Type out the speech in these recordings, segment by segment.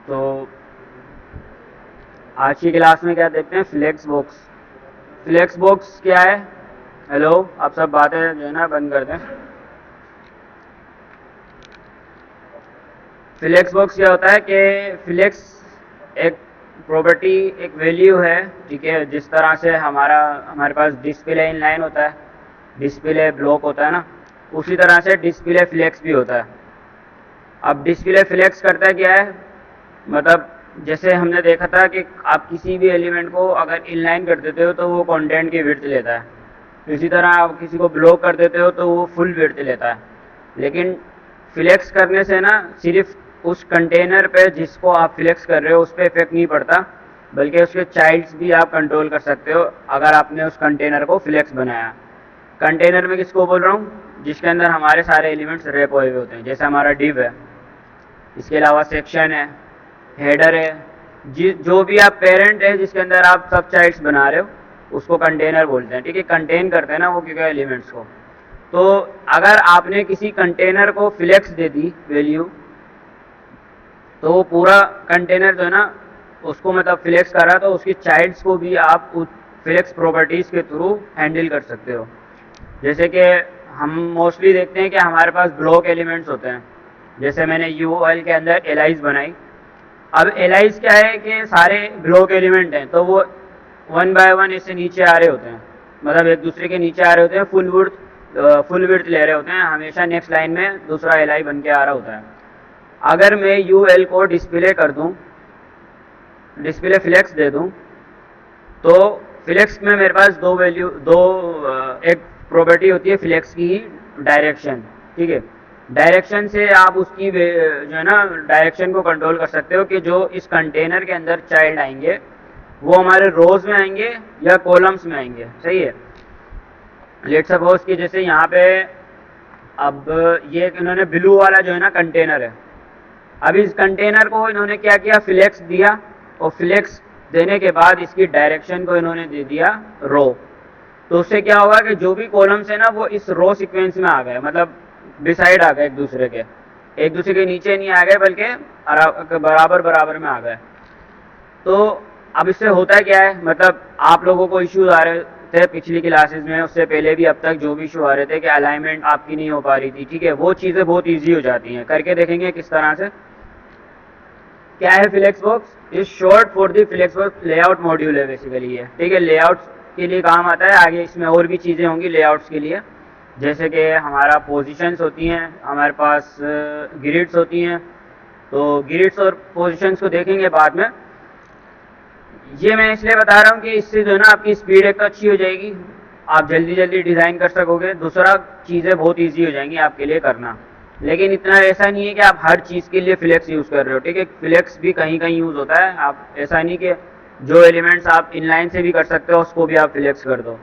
तो आज की क्लास में क्या देखते हैं, फ्लेक्स बॉक्स। फ्लेक्स बॉक्स क्या है? हेलो, आप सब बातें जो है ना बंद कर दें। फ्लेक्स बॉक्स क्या होता है कि फ्लेक्स एक प्रॉपर्टी, एक वैल्यू है, ठीक है। जिस तरह से हमारे पास डिस्प्ले इन लाइन होता है, डिस्प्ले ब्लॉक होता है ना, उसी तरह से डिस्प्ले फ्लेक्स भी होता है। अब डिस्प्ले फ्लेक्स करता है क्या है, मतलब जैसे हमने देखा था कि आप किसी भी एलिमेंट को अगर इनलाइन कर देते हो तो वो कंटेंट की विड्थ लेता है। इसी तरह आप किसी को ब्लॉक कर देते हो तो वो फुल विड्थ लेता है। लेकिन फ्लेक्स करने से ना सिर्फ उस कंटेनर पे जिसको आप फ्लेक्स कर रहे हो उस पर इफेक्ट नहीं पड़ता, बल्कि उसके चाइल्ड्स भी आप कंट्रोल कर सकते हो अगर आपने उस कंटेनर को फ्लेक्स बनाया। कंटेनर में किसको बोल रहा हूँ? जिसके अंदर हमारे सारे एलिमेंट्स रैप हुए होते हैं, जैसे हमारा डिव है, इसके अलावा सेक्शन है, हेडर है, जो भी आप पेरेंट है जिसके अंदर आप सब चाइल्ड्स बना रहे हो उसको कंटेनर बोलते हैं, ठीक है। कंटेन करते हैं ना वो क्योंकि एलिमेंट्स को। तो अगर आपने किसी कंटेनर को फ्लेक्स दे दी वैल्यू, तो वो पूरा कंटेनर जो है ना उसको मतलब फ्लेक्स करा, तो उसकी चाइल्ड्स को भी आप उस फ्लेक्स प्रॉपर्टीज़ के थ्रू हैंडल कर सकते हो। जैसे कि हम मोस्टली देखते हैं कि हमारे पास ब्लॉक एलिमेंट्स होते हैं, जैसे मैंने यूएल के अंदर एलाइज बनाई। अब एलाइज क्या है कि सारे ब्लॉक एलिमेंट हैं, तो वो वन बाय वन ऐसे नीचे आ रहे होते हैं, मतलब एक दूसरे के नीचे आ रहे होते हैं, फुल विड्थ ले रहे होते हैं, हमेशा नेक्स्ट लाइन में दूसरा एलाई बन के आ रहा होता है। अगर मैं यू एल को डिस्प्ले कर दूं, डिस्प्ले फ्लेक्स दे दूं, तो फ्लेक्स में मेरे पास एक प्रॉपर्टी होती है फ्लेक्स की, डायरेक्शन, ठीक है। डायरेक्शन से आप उसकी जो है ना डायरेक्शन को कंट्रोल कर सकते हो कि जो इस कंटेनर के अंदर चाइल्ड आएंगे वो हमारे रोज में आएंगे या कॉलम्स में आएंगे, सही है। लेट सपोज कि जैसे यहाँ पे अब ये इन्होंने ब्लू वाला जो है ना कंटेनर है, अब इस कंटेनर को इन्होंने क्या किया, फ्लेक्स दिया, और फ्लेक्स देने के बाद इसकी डायरेक्शन को इन्होंने दे दिया रो। तो उससे क्या होगा कि जो भी कॉलम्स है ना वो इस रो सीक्वेंस में आ गए, मतलब डिसाइड आ गए, एक दूसरे के नीचे नहीं आ गए बल्कि बराबर बराबर में आ गए। तो अब इससे होता क्या है, मतलब आप लोगों को इश्यूज आ रहे थे पिछली क्लासेस में, उससे पहले भी अब तक जो भी इशू आ रहे थे कि अलाइनमेंट आपकी नहीं हो पा रही थी, ठीक है। वो चीज़ें बहुत ईजी हो जाती हैं, करके देखेंगे किस तरह से। क्या है flex box? Is short for the flex box layout module है बेसिकली ये, ठीक है। लेआउट के लिए काम आता है, आगे इसमें और भी चीज़ें होंगी लेआउट्स के लिए, जैसे कि हमारा पोजीशंस होती हैं, हमारे पास ग्रिड्स होती हैं। तो ग्रिड्स और पोजीशंस को देखेंगे बाद में। ये मैं इसलिए बता रहा हूँ कि इससे जो है ना आपकी स्पीड एक तो अच्छी हो जाएगी, आप जल्दी जल्दी डिज़ाइन कर सकोगे, दूसरा चीज़ें बहुत ईजी हो जाएंगी आपके लिए करना। लेकिन इतना ऐसा नहीं है कि आप हर चीज़ के लिए फ्लेक्स यूज़ कर रहे हो, ठीक है। फ्लेक्स भी कहीं कहीं यूज़ होता है, आप ऐसा नहीं कि जो एलिमेंट्स आप इनलाइन से भी कर सकते हो उसको भी आप फ्लेक्स कर दो।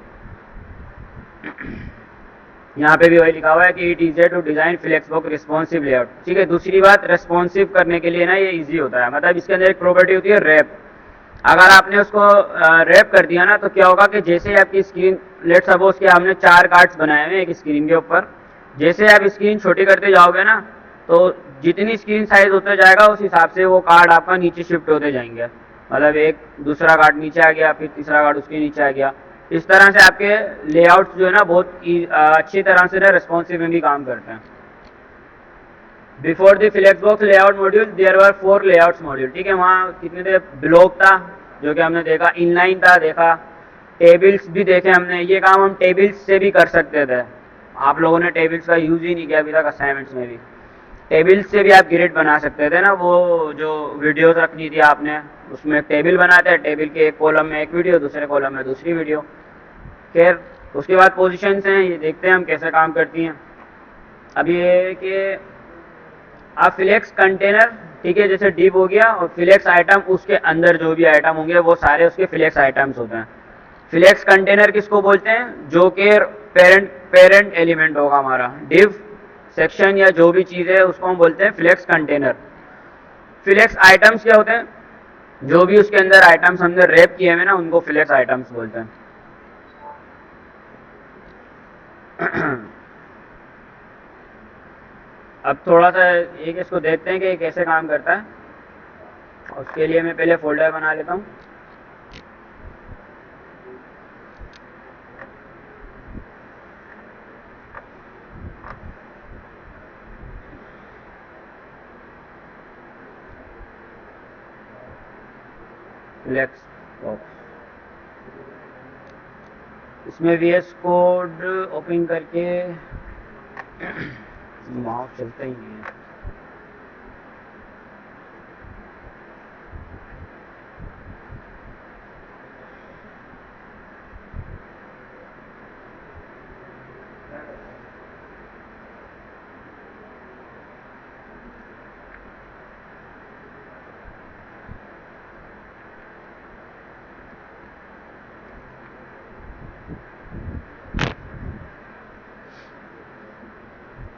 यहाँ पे भी वही लिखा हुआ है कि it is to design flexbox responsive layout, ठीक है। दूसरी बात, रेस्पॉन्सिव करने के लिए ना ये इजी होता है, मतलब इसके अंदर एक प्रॉपर्टी होती है रैप। अगर आपने उसको रैप कर दिया ना तो क्या होगा कि जैसे आपकी स्क्रीन, लेट सपोज कि हमने 4 कार्ड्स बनाए हुए एक स्क्रीन के ऊपर, जैसे आप स्क्रीन छोटी करते जाओगे ना तो जितनी स्क्रीन साइज होते जाएगा उस हिसाब से वो कार्ड आपका नीचे शिफ्ट होते जाएंगे, मतलब एक दूसरा कार्ड नीचे आ गया, फिर तीसरा कार्ड उसके नीचे आ गया। इस तरह से आपके लेआउट्स जो है ना बहुत अच्छी तरह से ना रेस्पॉन्सिव में भी काम करते हैं। Before the flex box layout module there were 4 layouts module, ठीक है। वहाँ कितने थे? ब्लॉक था जो कि हमने देखा, इनलाइन था देखा, टेबल्स भी देखे हमने। ये काम हम टेबल्स से भी कर सकते थे, आप लोगों ने टेबल्स का यूज ही नहीं किया अभी तक असाइनमेंट्स में भी। टेबल्स से भी आप ग्रिड बना सकते थे ना, वो जो वीडियोस रखनी थी आपने, उसमें एक टेबल बनाते हैं, टेबल के एक कॉलम में एक वीडियो, दूसरे कॉलम में दूसरी वीडियो। खैर, उसके बाद पोजीशंस हैं, ये देखते हैं हम कैसे काम करती हैं। अब ये है कि आप फ्लेक्स कंटेनर, ठीक है, जैसे डिप हो गया, और फ्लेक्स आइटम, उसके अंदर जो भी आइटम होंगे वो सारे उसके फ्लेक्स आइटम्स होते हैं। फ्लेक्स कंटेनर किसको बोलते हैं? जो कि पेरेंट एलिमेंट होगा हमारा, डिव, सेक्शन या जो भी चीज़ है उसको हम बोलते हैं फ्लेक्स कंटेनर। फ्लेक्स आइटम्स क्या होते हैं? जो भी उसके अंदर आइटम्स हमने रैप किए हुए ना उनको फ्लेक्स आइटम्स बोलते हैं। अब थोड़ा सा एक इसको देखते हैं कि ये कैसे काम करता है। उसके लिए मैं पहले फोल्डर बना लेता हूँ। फ्लेक्स बॉक्स, इसमें VS कोड ओपन करके माउस चलता ही नहीं है।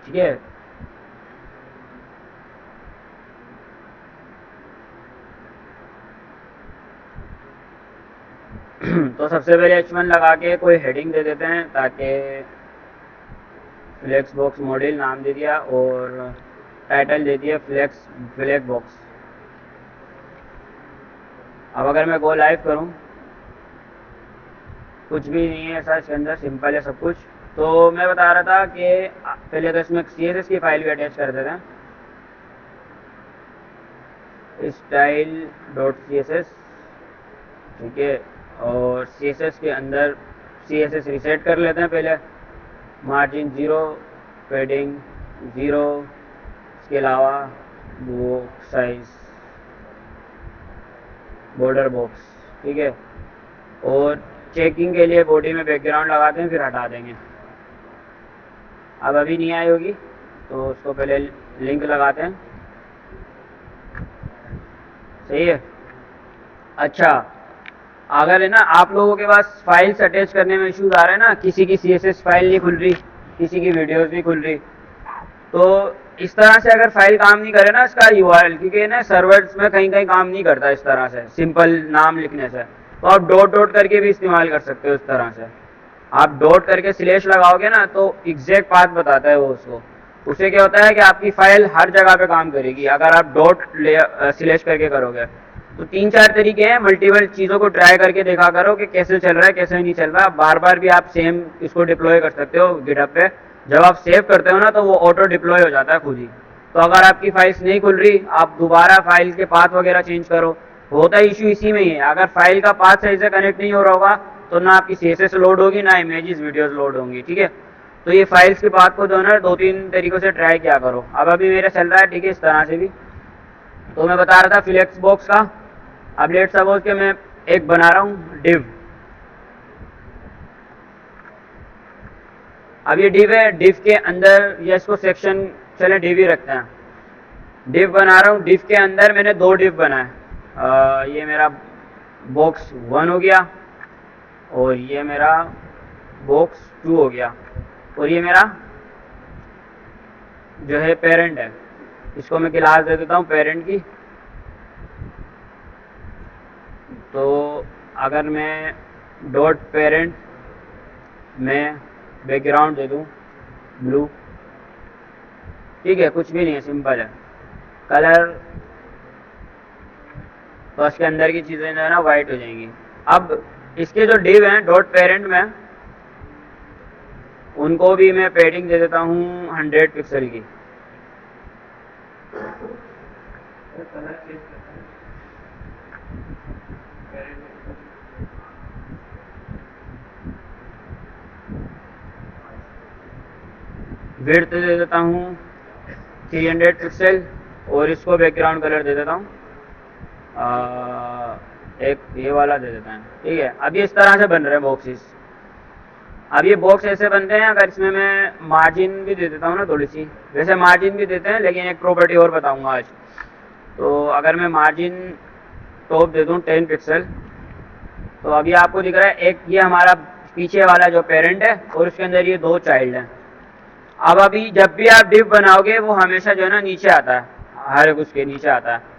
ठीक है, तो सबसे पहले H1 लगा के कोई हेडिंग दे देते हैं, ताकि फ्लेक्स बॉक्स मॉड्यूल नाम दे दिया और टाइटल दे दिया फ्लेक्स बॉक्स। अब अगर मैं गो लाइव करूं, कुछ भी नहीं है ऐसा इसके अंदर, सिंपल है सब कुछ। तो मैं बता रहा था कि पहले तो इसमें CSS की फाइल भी अटैच कर देते हैं, style.css, ठीक है। और CSS के अंदर CSS रिसेट कर लेते हैं पहले, मार्जिन 0, पेडिंग 0, इसके अलावा बॉक्स साइज, बॉर्डर बॉक्स, ठीक है। और चेकिंग के लिए बॉडी में बैकग्राउंड लगाते हैं, फिर हटा देंगे। अब अभी नहीं आई होगी तो उसको पहले लिंक लगाते हैं, सही है। अच्छा, अगर है ना आप लोगों के पास फाइल्स अटैच करने में इश्यूज आ रहे हैं ना, किसी की CSS फाइल नहीं खुल रही, किसी की वीडियोस नहीं खुल रही, तो इस तरह से अगर फाइल काम नहीं करे ना इसका URL, क्योंकि ना सर्वर्स में कहीं कहीं काम नहीं करता इस तरह से सिंपल नाम लिखने से, तो आप डॉट डॉट करके भी इस्तेमाल कर सकते हो। इस तरह से आप डॉट करके स्लैश लगाओगे ना तो एग्जैक्ट पाथ बताता है वो उसको। उससे क्या होता है कि आपकी फाइल हर जगह पे काम करेगी अगर आप डॉट स्लैश करके करोगे। तो 3-4 तरीके हैं, मल्टीपल चीज़ों को ट्राई करके देखा करो कि कैसे चल रहा है कैसे नहीं चल रहा। बार बार भी आप सेम इसको डिप्लॉय कर सकते हो गिटहब पे। जब आप सेव करते हो ना तो वो ऑटो डिप्लॉय हो जाता है खुद ही। तो अगर आपकी फाइल्स नहीं खुल रही, आप दोबारा फाइल के पाथ वगैरह चेंज करो। होता इशू इसी में ही है, अगर फाइल का पाथ सही से कनेक्ट नहीं हो रहा होगा तो ना आपकी CSS लोड होगी, ना इमेजेस वीडियोस लोड होंगी, ठीक है। तो ये फाइल्स के पाथ को जो है ना 2-3 तरीकों से ट्राई किया करो। अब अभी मेरा चल रहा है, ठीक है, इस तरह से भी। तो मैं बता रहा था फ्लेक्स बॉक्स का। अब लेट सपोज के मैं एक बना रहा हूँ डिव। अब ये डिव है, डिव के अंदर या इसको सेक्शन, चले डिव ही रखते हैं। डिव बना रहा हूँ, डिव के अंदर मैंने 2 डिव बनाए। ये मेरा बॉक्स 1 हो गया और ये मेरा बॉक्स 2 हो गया, और ये मेरा जो है पेरेंट है। इसको मैं क्लास दे देता हूँ पेरेंट की। तो अगर मैं डॉट पेरेंट में बैकग्राउंड दे दूँ ब्लू, ठीक है, कुछ भी नहीं है, सिंपल है। कलर तो इसके अंदर की चीज़ें जो है ना वाइट हो जाएंगी। अब इसके जो डिव हैं डॉट पेरेंट में, उनको भी मैं पेडिंग दे देता हूँ 100 पिक्सल की। विड्थ दे देता हूँ 300 पिक्सल और इसको बैकग्राउंड कलर दे देता हूँ एक ये वाला दे देता है, ठीक है। अब ये इस तरह से बन रहे हैं बॉक्सेस। अब ये बॉक्स ऐसे बनते हैं, अगर इसमें मैं मार्जिन भी दे देता हूँ ना थोड़ी सी, वैसे मार्जिन भी देते हैं लेकिन एक प्रॉपर्टी और बताऊंगा आज। तो अगर मैं मार्जिन टॉप दे दूँ 10 पिक्सल, तो अभी आपको दिख रहा है एक ये हमारा पीछे वाला जो पेरेंट है और उसके अंदर ये 2 चाइल्ड हैं। अब अभी जब भी आप डिव बनाओगे वो हमेशा जो है ना नीचे आता है, हर एक उसके नीचे आता है।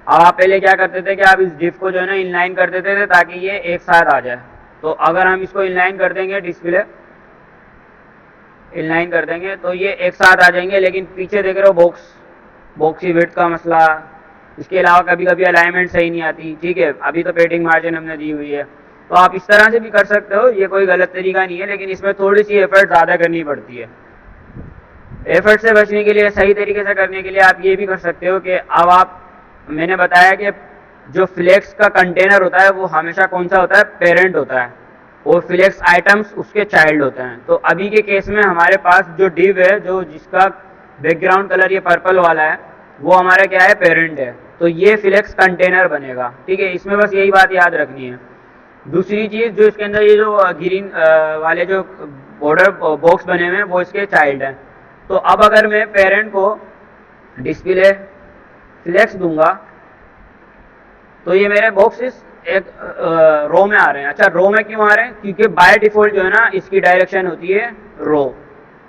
अब आप पहले क्या करते थे कि आप इस डिव को जो है ना इनलाइन कर देते थे ताकि ये एक साथ आ जाए। तो अगर हम इसको इनलाइन कर देंगे, डिस्प्ले इनलाइन कर देंगे तो ये एक साथ आ जाएंगे, लेकिन पीछे देख रहे हो बॉक्स की विड्थ का मसला, इसके अलावा कभी कभी अलाइनमेंट सही नहीं आती, ठीक है, अभी तो पेडिंग मार्जिन हमने दी हुई है। तो आप इस तरह से भी कर सकते हो, ये कोई गलत तरीका नहीं है, लेकिन इसमें थोड़ी सी एफर्ट ज़्यादा करनी पड़ती है। एफर्ट से बचने के लिए, सही तरीके से करने के लिए आप ये भी कर सकते हो कि अब आप, मैंने बताया कि जो फ्लेक्स का कंटेनर होता है वो हमेशा कौन सा होता है, पेरेंट होता है, और फ्लेक्स आइटम्स उसके चाइल्ड होते हैं। तो अभी के केस में हमारे पास जो डिव है, जो जिसका बैकग्राउंड कलर ये पर्पल वाला है, वो हमारा क्या है, पेरेंट है। तो ये फ्लेक्स कंटेनर बनेगा, ठीक है, इसमें बस यही बात याद रखनी है। दूसरी चीज़, जो इसके अंदर ये जो ग्रीन वाले जो बॉर्डर बॉक्स बने हुए हैं वो इसके चाइल्ड हैं। तो अब अगर मैं पेरेंट को डिस्प्ले फ्लेक्स दूंगा तो ये मेरे बॉक्सेस एक रो में आ रहे हैं। अच्छा, रो में क्यों आ रहे हैं, क्योंकि बाय डिफॉल्ट जो है ना इसकी डायरेक्शन होती है रो,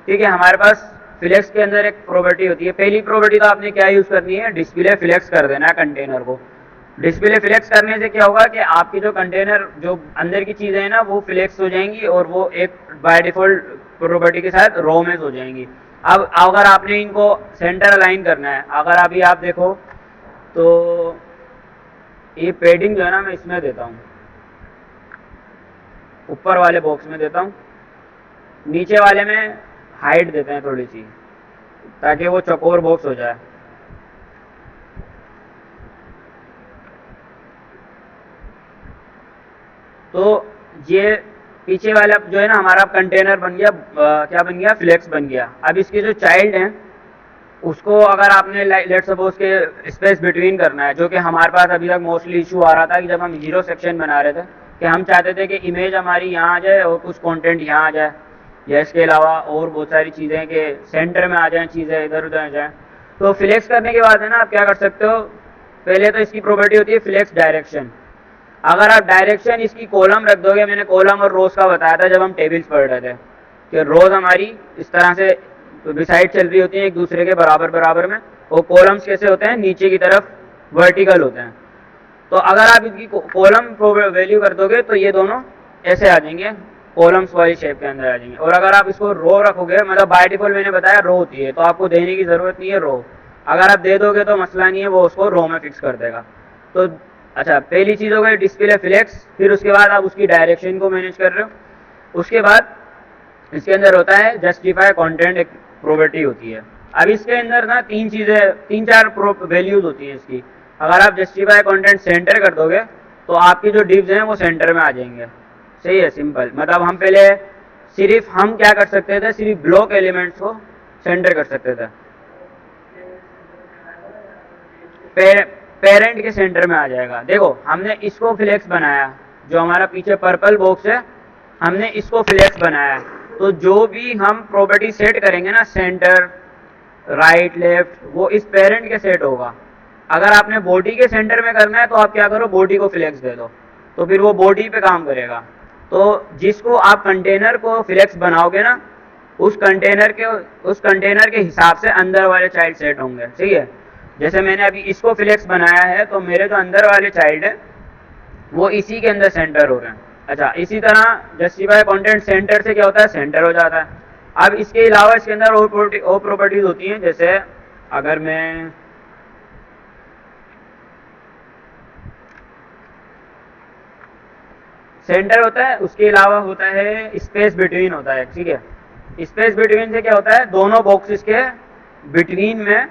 ठीक है। हमारे पास फ्लेक्स के अंदर एक प्रॉपर्टी होती है, पहली प्रॉपर्टी तो आपने क्या यूज करनी है, डिस्प्ले फ्लेक्स कर देना है कंटेनर को। डिस्प्ले फ्लेक्स करने से क्या होगा कि आपकी जो कंटेनर, जो अंदर की चीजें हैं ना, वो फ्लेक्स हो जाएंगी और वो एक बाय डिफॉल्ट प्रॉपर्टी के साथ रो में हो जाएंगी। अब अगर आपने इनको सेंटर अलाइन करना है, अगर अभी आप देखो तो ये पेडिंग जो है ना मैं इसमें देता हूँ, ऊपर वाले बॉक्स में देता हूँ, नीचे वाले में हाइट देते हैं थोड़ी सी, ताकि वो चौकोर बॉक्स हो जाए। तो ये पीछे वाला जो है ना हमारा कंटेनर बन गया, क्या बन गया, फ्लेक्स बन गया। अब इसके जो चाइल्ड हैं उसको अगर आपने लेट सपोज के स्पेस बिटवीन करना है, जो कि हमारे पास अभी तक मोस्टली इशू आ रहा था कि जब हम जीरो सेक्शन बना रहे थे कि हम चाहते थे कि इमेज हमारी यहाँ आ जाए और कुछ कंटेंट यहाँ आ जाए, या इसके अलावा और बहुत सारी चीज़ें कि सेंटर में आ जाएं, चीज़ें इधर उधर आ जाएं। तो फ्लेक्स करने के बाद है ना आप क्या कर सकते हो, पहले तो इसकी प्रॉपर्टी होती है फ्लेक्स डायरेक्शन। अगर आप डायरेक्शन इसकी कॉलम रख दोगे, मैंने कॉलम और रोज का बताया था जब हम टेबल्स पढ़ रहे थे कि रोज हमारी इस तरह से बिसाइड चल रही होती है एक दूसरे के बराबर बराबर में, और कॉलम्स कैसे होते हैं, नीचे की तरफ वर्टिकल होते हैं। तो अगर आप इसकी कॉलम वैल्यू कर दोगे तो ये दोनों ऐसे आ जाएंगे, कॉलम्स वाली शेप के अंदर आ जाएंगे। और अगर आप इसको रो रखोगे, मतलब बाय डिफॉल्ट मैंने बताया रो होती है, तो आपको देने की जरूरत नहीं है रो, अगर आप दे दोगे तो मसला नहीं है, वो उसको रो में फिक्स कर देगा। तो अच्छा, पहली चीज हो गई डिस्प्ले फ्लेक्स, फिर उसके बाद आप उसकी डायरेक्शन को मैनेज कर रहे हो। उसके बाद इसके अंदर होता है जस्टिफाई कंटेंट, एक प्रॉपर्टी होती है। अब इसके अंदर ना तीन चीजें, तीन चार वैल्यूज होती हैं इसकी। अगर आप जस्टिफाई कंटेंट सेंटर कर दोगे तो आपकी जो डिव्स हैं वो सेंटर में आ जाएंगे। सही है, सिंपल। मतलब हम पहले सिर्फ हम क्या कर सकते थे, सिर्फ ब्लॉक एलिमेंट्स को सेंटर कर सकते थे, पेरेंट के सेंटर में आ जाएगा। देखो हमने इसको फ्लेक्स बनाया, जो हमारा पीछे पर्पल बॉक्स है हमने इसको फ्लेक्स बनाया, तो जो भी हम प्रॉपर्टी सेट करेंगे ना, सेंटर, राइट, लेफ्ट, वो इस पेरेंट के सेट होगा। अगर आपने बॉडी के सेंटर में करना है तो आप क्या करो, बॉडी को फ्लेक्स दे दो, तो फिर वो बॉडी पे काम करेगा। तो जिसको आप कंटेनर को फ्लेक्स बनाओगे ना, उस कंटेनर के हिसाब से अंदर वाले चाइल्ड सेट होंगे। ठीक है, जैसे मैंने अभी इसको फ्लेक्स बनाया है तो मेरे जो अंदर वाले चाइल्ड है वो इसी के अंदर सेंटर हो रहे हैं। अच्छा, इसी तरह जस्टिफाई कंटेंट सेंटर से क्या होता है, सेंटर हो जाता है। अब इसके अलावा इसके अंदर और प्रॉपर्टीज होती हैं, जैसे अगर मैं सेंटर होता है, उसके अलावा होता है स्पेस बिटवीन होता है। ठीक है, स्पेस बिटवीन से क्या होता है, दोनों बॉक्सेस के बिटवीन में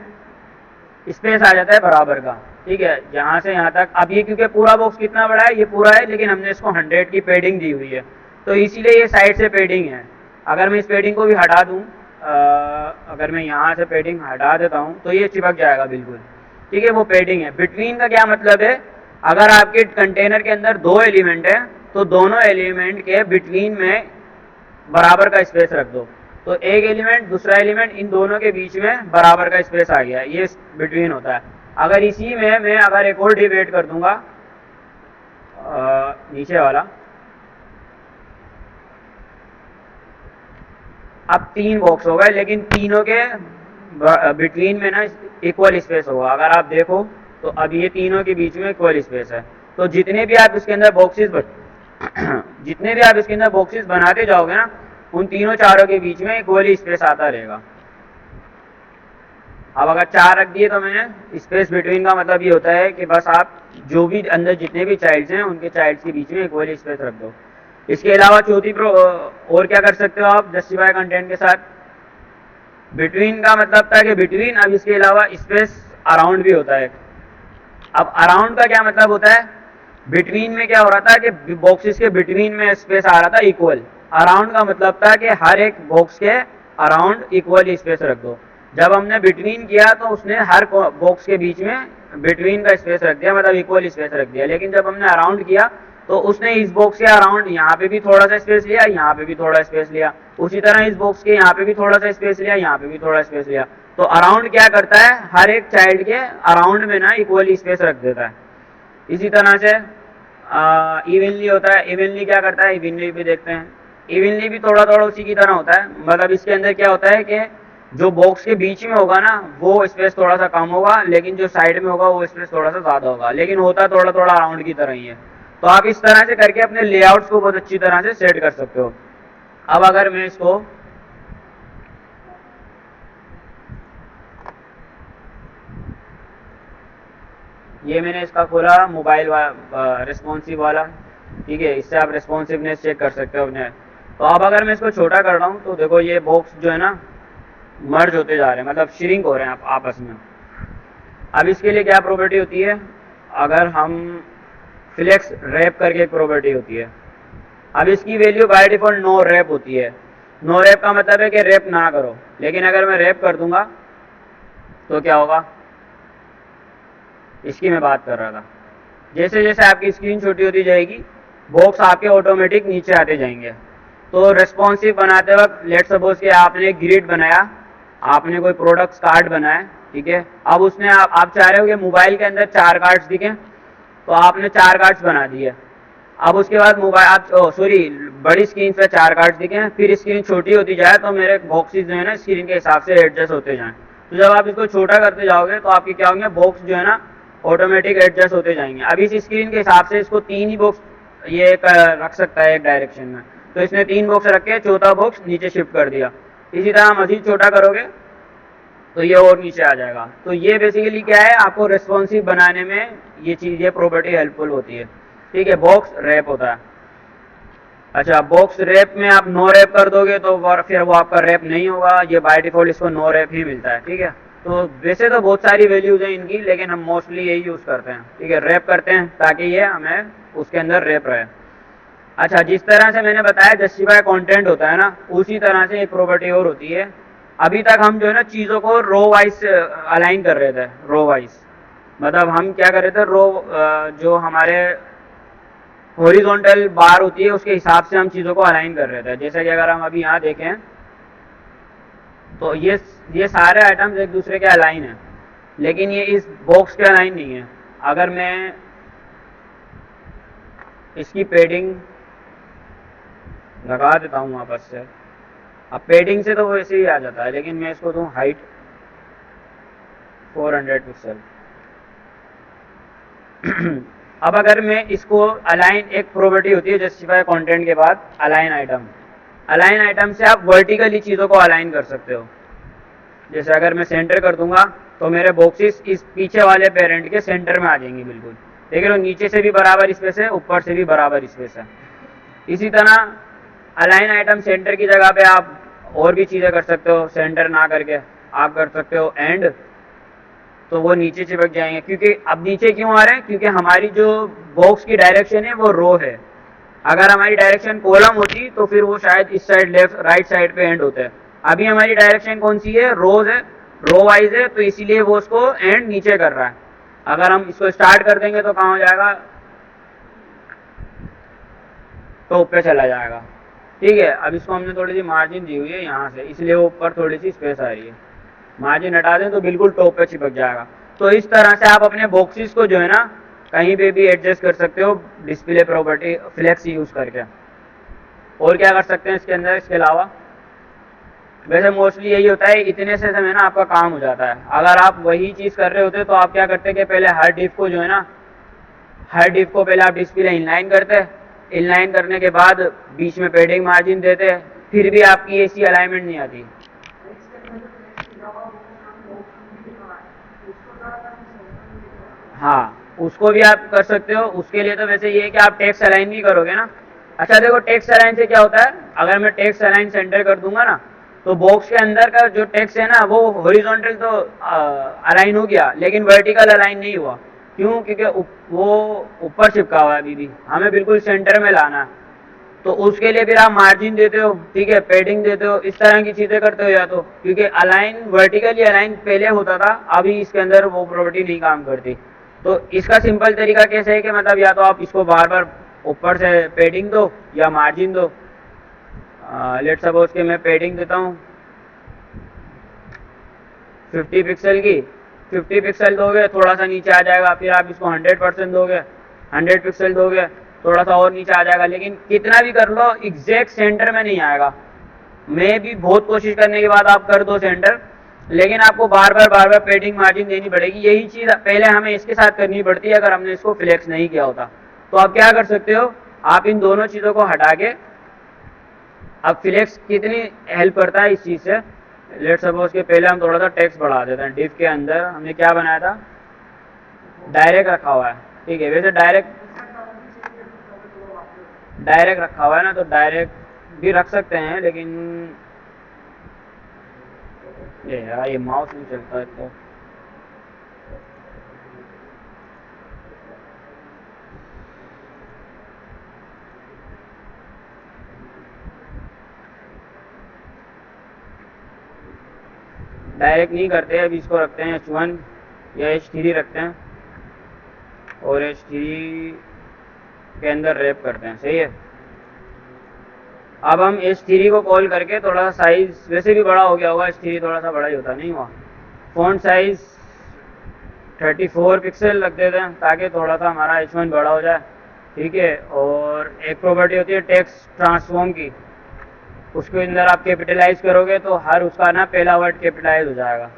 स्पेस आ जाता है बराबर का। ठीक है, यहाँ से यहाँ तक। अब ये क्योंकि पूरा बॉक्स कितना बड़ा है, ये पूरा है, लेकिन हमने इसको 100 की पेडिंग दी हुई है, तो इसीलिए ये साइड से पेडिंग है। अगर मैं इस पेडिंग को भी हटा दूँ, अगर मैं यहाँ से पेडिंग हटा देता हूँ तो ये चिपक जाएगा बिल्कुल। ठीक है, वो पेडिंग है। बिटवीन का क्या मतलब है, अगर आपके कंटेनर के अंदर दो एलिमेंट है तो दोनों एलिमेंट के बिटवीन में बराबर का स्पेस रख दो, तो एक एलिमेंट दूसरा एलिमेंट, इन दोनों के बीच में बराबर का स्पेस आ गया, ये बिटवीन होता है। अगर इसी में मैं अगर एक और डिवाइड कर दूंगा, नीचे वाला, अब 3 बॉक्स हो गए, लेकिन तीनों के बिटवीन में ना इक्वल स्पेस होगा। अगर आप देखो तो अब ये तीनों के बीच में इक्वल स्पेस है, तो जितने भी आप इसके अंदर बॉक्सेस बनाते जाओगे ना, उन तीनों चारों के बीच में इक्वली स्पेस आता रहेगा। अब अगर 4 रख दिए तो मैंने स्पेस बिटवीन का मतलब ये होता है कि बस आप जो भी अंदर जितने भी चाइल्ड्स हैं उनके चाइल्ड्स के बीच में इक्वली स्पेस रख दो। इसके अलावा चौथी और क्या कर सकते हो आप जस्टिफाई कंटेंट के साथ, बिटवीन का मतलब था कि बिटवीन, अब इसके अलावा स्पेस अराउंड भी होता है। अब अराउंड का क्या मतलब होता है, बिटवीन में क्या हो रहा था कि बॉक्सेस के बिटवीन में स्पेस आ रहा था इक्वल, अराउंड का मतलब था कि हर एक बॉक्स के अराउंड इक्वल स्पेस रख दो। जब हमने बिटवीन किया तो उसने हर बॉक्स के बीच में बिटवीन का स्पेस रख दिया, मतलब इक्वल स्पेस रख दिया। लेकिन जब हमने अराउंड किया तो उसने इस बॉक्स के अराउंड यहाँ पे भी थोड़ा सा स्पेस लिया, यहाँ पे भी थोड़ा स्पेस लिया, उसी तरह इस बॉक्स के यहाँ पे भी थोड़ा सा स्पेस लिया, यहाँ पे भी थोड़ा स्पेस लिया। तो अराउंड क्या करता है, हर एक चाइल्ड के अराउंड में ना इक्वल स्पेस रख देता है। इसी तरह से इवनली होता है, इवनली क्या करता है, इवनली भी देखते हैं। इवनली भी थोड़ा थोड़ा उसी की तरह होता है, मतलब इसके अंदर क्या होता है कि जो बॉक्स के बीच में होगा ना वो स्पेस थोड़ा सा कम होगा, लेकिन जो साइड में होगा वो स्पेस थोड़ा सा ज्यादा होगा, लेकिन होता थोड़ा थोड़ा अराउंड की तरह ही है। तो आप इस तरह से करके अपने लेआउट्स को बहुत अच्छी तरह से सेट कर सकते हो। अब अगर मैं इसको ये मैंने इसका खोला मोबाइल रिस्पॉन्सिव वाला, ठीक है, इससे आप रिस्पॉन्सिवनेस चेक कर सकते हो अपने। तो अब अगर मैं इसको छोटा कर रहा हूँ तो देखो ये बॉक्स जो है ना मर्ज होते जा रहे हैं, मतलब श्रिंक हो रहे हैं आपस में। अब इसके लिए क्या प्रॉपर्टी होती है, अगर हम फ्लेक्स रैप करके एक प्रॉपर्टी होती है। अब इसकी value by default no wrap होती है। नो रैप का मतलब है कि रैप ना करो, लेकिन अगर मैं रैप कर दूंगा तो क्या होगा, इसकी मैं बात कर रहा था। जैसे जैसे आपकी स्क्रीन छोटी होती जाएगी बॉक्स आपके ऑटोमेटिक नीचे आते जाएंगे। तो रेस्पॉन्सिव बनाते वक्त लेट सपोज कि आपने एक ग्रिड बनाया, आपने कोई प्रोडक्ट्स कार्ड बनाया, ठीक है। अब उसने आप चाह रहे हो कि मोबाइल के अंदर 4 कार्ड्स दिखें, तो आपने 4 कार्ड्स बना दिए। अब उसके बाद मोबाइल आप सॉरी बड़ी स्क्रीन पे 4 कार्ड्स दिखें, फिर स्क्रीन छोटी होती जाए तो मेरे बॉक्सेस जो है ना स्क्रीन के हिसाब से एडजस्ट होते जाएं। तो जब आप इसको छोटा करते जाओगे तो आपके क्या होंगे, बॉक्स जो है ना ऑटोमेटिक एडजस्ट होते जाएंगे। अब इस स्क्रीन के हिसाब से इसको 3 ही बॉक्स ये रख सकता है एक डायरेक्शन में, तो इसने 3 बॉक्स रखे, चौथा बॉक्स नीचे शिफ्ट कर दिया। इसी तरह मजीद छोटा करोगे तो ये और नीचे आ जाएगा। तो ये बेसिकली क्या है, आपको रेस्पॉन्सिव बनाने में ये चीज ये प्रॉपर्टी हेल्पफुल होती है, ठीक है। बॉक्स रैप होता है। अच्छा, बॉक्स रैप में आप नो रैप कर दोगे तो फिर वो आपका रैप नहीं होगा, ये बाय डिफॉल्ट इसको नो रैप ही मिलता है, ठीक है। तो वैसे तो बहुत सारी वैल्यूज हैं इनकी, लेकिन हम मोस्टली यही यूज करते हैं, ठीक है। रैप करते हैं ताकि ये हमें उसके अंदर रैप रहे। अच्छा, जिस तरह से मैंने बताया जस्टिफाई कंटेंट होता है ना, उसी तरह से एक प्रॉपर्टी और होती है। अभी तक हम जो है ना चीजों को रो वाइज अलाइन कर रहे थे, रो वाइज मतलब हम क्या कर रहे थे, रो जो हमारे हॉरिजॉन्टल बार होती है उसके हिसाब से हम चीजों को अलाइन कर रहे थे। जैसे कि अगर हम अभी यहाँ देखें तो ये सारे आइटम्स एक दूसरे के अलाइन हैं, लेकिन ये इस बॉक्स के अलाइन नहीं है। अगर मैं इसकी पेडिंग लगा देता हूँ वापस से, अब पेडिंग से तो वैसे ही आ जाता है, लेकिन मैं इसको दूँ हाइट 400 पिक्सल। अब अगर मैं इसको अलाइन, एक प्रॉपर्टी होती है जस्टिफाई कंटेंट के बाद अलाइन आइटम। अलाइन आइटम से आप वर्टिकली चीजों को अलाइन कर सकते हो। जैसे अगर मैं सेंटर कर दूंगा तो मेरे बॉक्सेस इस पीछे वाले पेरेंट के सेंटर में आ जाएंगे बिल्कुल, देख लो नीचे से भी बराबर स्पेस है, ऊपर से भी बराबर स्पेस है। इसी तरह अलाइन आइटम सेंटर की जगह पे आप और भी चीजें कर सकते हो, सेंटर ना करके आप कर सकते हो एंड, तो वो नीचे चिपक जाएंगे। क्योंकि अब नीचे क्यों आ रहे हैं, क्योंकि हमारी जो बॉक्स की डायरेक्शन है वो रो है। अगर हमारी डायरेक्शन कॉलम होती तो फिर वो शायद इस साइड लेफ्ट राइट साइड पे एंड होते हैं। अभी हमारी डायरेक्शन कौन सी है, रोज है, रो वाइज है, तो इसीलिए वो उसको एंड नीचे कर रहा है। अगर हम इसको स्टार्ट कर देंगे तो कहाँ हो जाएगा, टॉप पे चला जाएगा, ठीक है। अब इसको हमने थोड़ी सी मार्जिन दी हुई है यहाँ से, इसलिए ऊपर थोड़ी सी स्पेस आ रही है। मार्जिन हटा दें तो बिल्कुल टॉप पे चिपक जाएगा। तो इस तरह से आप अपने बॉक्सेस को जो है ना कहीं पे भी एडजस्ट कर सकते हो डिस्प्ले प्रॉपर्टी फ्लेक्स यूज करके। और क्या कर सकते हैं इसके अंदर, इसके अलावा वैसे मोस्टली यही होता है, इतने से समय ना आपका काम हो जाता है। अगर आप वही चीज कर रहे होते तो आप क्या करते कि पहले हर डिफ को जो है ना, हर डिफ को पहले आप डिस्प्ले इनलाइन करते, इनलाइन करने के बाद बीच में पेडिंग मार्जिन देते, फिर भी आपकी ऐसी अलाइनमेंट नहीं आती। हाँ, उसको भी आप कर सकते हो। उसके लिए तो वैसे ये है कि आप टेक्स्ट अलाइन भी करोगे ना। अच्छा देखो, टेक्स्ट अलाइन से क्या होता है, अगर मैं टेक्स्ट अलाइन सेंटर कर दूंगा ना, तो बॉक्स के अंदर का जो टेक्स्ट है ना वो हॉरिजॉन्टल तो अलाइन हो गया, लेकिन वर्टिकल अलाइन नहीं हुआ। क्यों? क्योंकि वो ऊपर चिपका हुआ है, अभी भी हमें बिल्कुल सेंटर में लाना है। तो उसके लिए फिर आप मार्जिन देते हो, ठीक है, पैडिंग देते हो, इस तरह की चीजें करते हो। या तो क्योंकि अलाइन वर्टिकली अलाइन पहले होता था, अभी इसके अंदर वो प्रॉपर्टी नहीं काम करती। तो इसका सिंपल तरीका कैसे है कि मतलब या तो आप इसको बार बार ऊपर से पैडिंग दो या मार्जिन दो। लेट सपोज कि मैं पैडिंग देता हूँ 50 पिक्सल की। 50 पिक्सल दोगे थोड़ा सा नीचे आ जाएगा, फिर आप इसको 100% दोगे, 100 पिक्सल दोगे थोड़ा सा और नीचे आ जाएगा, लेकिन कितना भी कर लो एग्जैक्ट सेंटर में नहीं आएगा। मैं भी बहुत कोशिश करने के बाद आप कर दो सेंटर, लेकिन आपको बार बार पेडिंग मार्जिन देनी पड़ेगी। यही चीज पहले हमें इसके साथ करनी पड़ती है अगर हमने इसको फ्लेक्स नहीं किया होता। तो आप क्या कर सकते हो, आप इन दोनों चीजों को हटा के, अब फ्लेक्स कितनी हेल्प करता है इस चीज से, लेट सपोज के पहले हम थोड़ा सा टेक्स्ट बढ़ा देते हैं। डिफ के अंदर हमने क्या बनाया था, डायरेक्ट रखा हुआ है, ठीक है। वैसे डायरेक्ट रखा हुआ है ना, तो डायरेक्ट भी रख सकते हैं, लेकिन ये यार ये माउस नहीं चलता है तो। डायरेक्ट नहीं करते, अभी इसको रखते हैं H1 या H3 रखते हैं, और H3 के अंदर रैप करते हैं, सही है। अब हम H3 को कॉल करके थोड़ा सा साइज, वैसे भी बड़ा हो गया होगा, H3 थोड़ा सा बड़ा ही होता नहीं हुआ, फॉन्ट साइज 34 पिक्सल रख देते हैं ताकि थोड़ा सा हमारा H1 बड़ा हो जाए, ठीक है। और एक प्रॉपर्टी होती है टेक्स्ट ट्रांसफॉर्म की, उसके अंदर आप कैपिटलाइज करोगे तो हर उसका ना पहला वर्ड कैपिटलाइज हो जाएगा,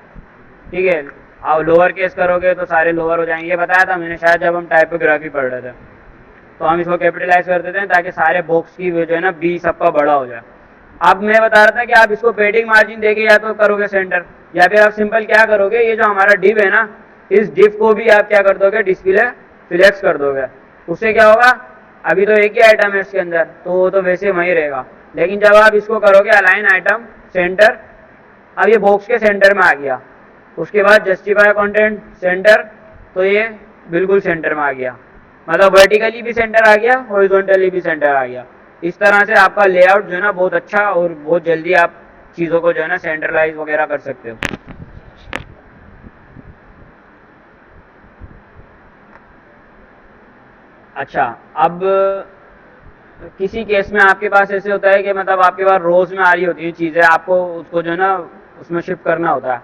ठीक है। आप लोअर केस करोगे तो सारे लोअर हो जाएंगे। ये बताया था मैंने शायद जब हम टाइपोग्राफी पढ़ रहे थे, तो हम इसको कैपिटलाइज कर देते हैं ताकि सारे बॉक्स की जो है ना बी सबका बड़ा हो जाए। अब मैं बता रहा था कि आप इसको पेडिंग मार्जिन देके या तो करोगे सेंटर, या फिर आप सिंपल क्या करोगे, ये जो हमारा डिव है ना, इस डिव को भी आप क्या कर दोगे, डिस्प्ले फ्लेक्स कर दोगे। उससे क्या होगा, अभी तो एक ही आइटम है इसके अंदर, तो वो तो वैसे वहीं रहेगा, लेकिन जब आप इसको करोगे अलाइन आइटम सेंटर, अब ये बॉक्स के सेंटर में आ गया। उसके बाद जस्टिफाई कंटेंट सेंटर, तो ये बिल्कुल सेंटर में आ गया, मतलब वर्टिकली भी सेंटर आ गया, हॉरिजॉन्टली भी सेंटर आ गया। इस तरह से आपका लेआउट जो है ना बहुत अच्छा, और बहुत जल्दी आप चीज़ों को जो है ना सेंट्रलाइज वगैरह कर सकते हो। अच्छा, अब किसी केस में आपके पास ऐसे होता है कि मतलब आपके पास रोज में आ रही होती है चीज़ें, आपको उसको जो है ना उसमें शिफ्ट करना होता है।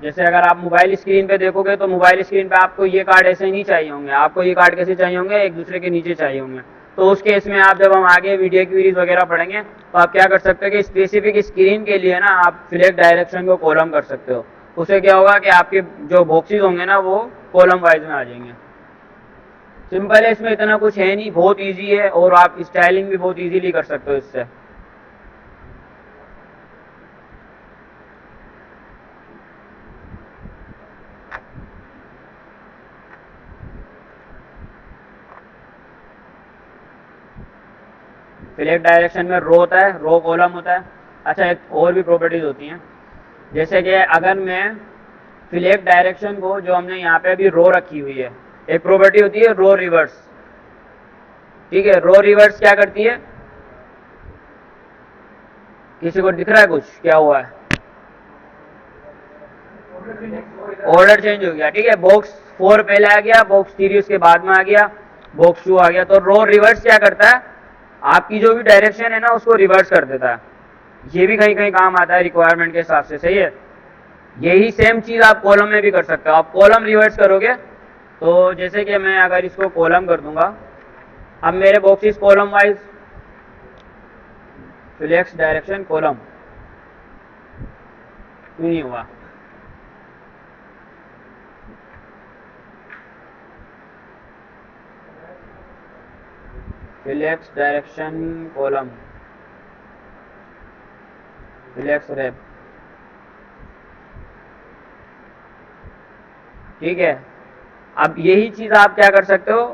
जैसे अगर आप मोबाइल स्क्रीन पे देखोगे तो मोबाइल स्क्रीन पे आपको ये कार्ड ऐसे नहीं चाहिए होंगे, आपको ये कार्ड कैसे चाहिए होंगे, एक दूसरे के नीचे चाहिए होंगे। तो उस केस में आप, जब हम आगे वीडियो क्वेरीज वगैरह पढ़ेंगे, तो आप क्या कर सकते हो कि स्पेसिफिक स्क्रीन के लिए ना आप सिलेक्ट डायरेक्शन को कॉलम कर सकते हो। उससे क्या होगा कि आपके जो बॉक्सेस होंगे ना वो कॉलम वाइज में आ जाएंगे। सिंपल है, इसमें इतना कुछ है नहीं, बहुत इजी है, और आप स्टाइलिंग भी बहुत इजीली कर सकते हो इससे। सिलेक्ट डायरेक्शन में रो होता है, रो कॉलम होता है। अच्छा, एक और भी प्रॉपर्टीज होती हैं, जैसे कि अगर मैं सिलेक्ट डायरेक्शन को, जो हमने यहाँ पे अभी रो रखी हुई है, एक प्रॉपर्टी होती है रो रिवर्स, ठीक है। रो रिवर्स क्या करती है, किसी को दिख रहा है कुछ क्या हुआ है, ऑर्डर चेंज हो गया, ठीक है। बॉक्स 4 पहले आ गया, बॉक्स 3 उसके बाद में आ गया, बॉक्स 2 आ गया। तो रो रिवर्स क्या करता है, आपकी जो भी डायरेक्शन है ना उसको रिवर्स कर देता है। ये भी कहीं कहीं काम आता है रिक्वायरमेंट के हिसाब से, सही है। यही सेम चीज आप कॉलम में भी कर सकते हो। आप कॉलम रिवर्स करोगे तो जैसे कि मैं अगर इसको कॉलम कर दूंगा, अब मेरे boxes column wise, select direction column, क्यों नहीं हुआ, select direction column, select wrap, ठीक है। अब यही चीज़ आप क्या कर सकते हो,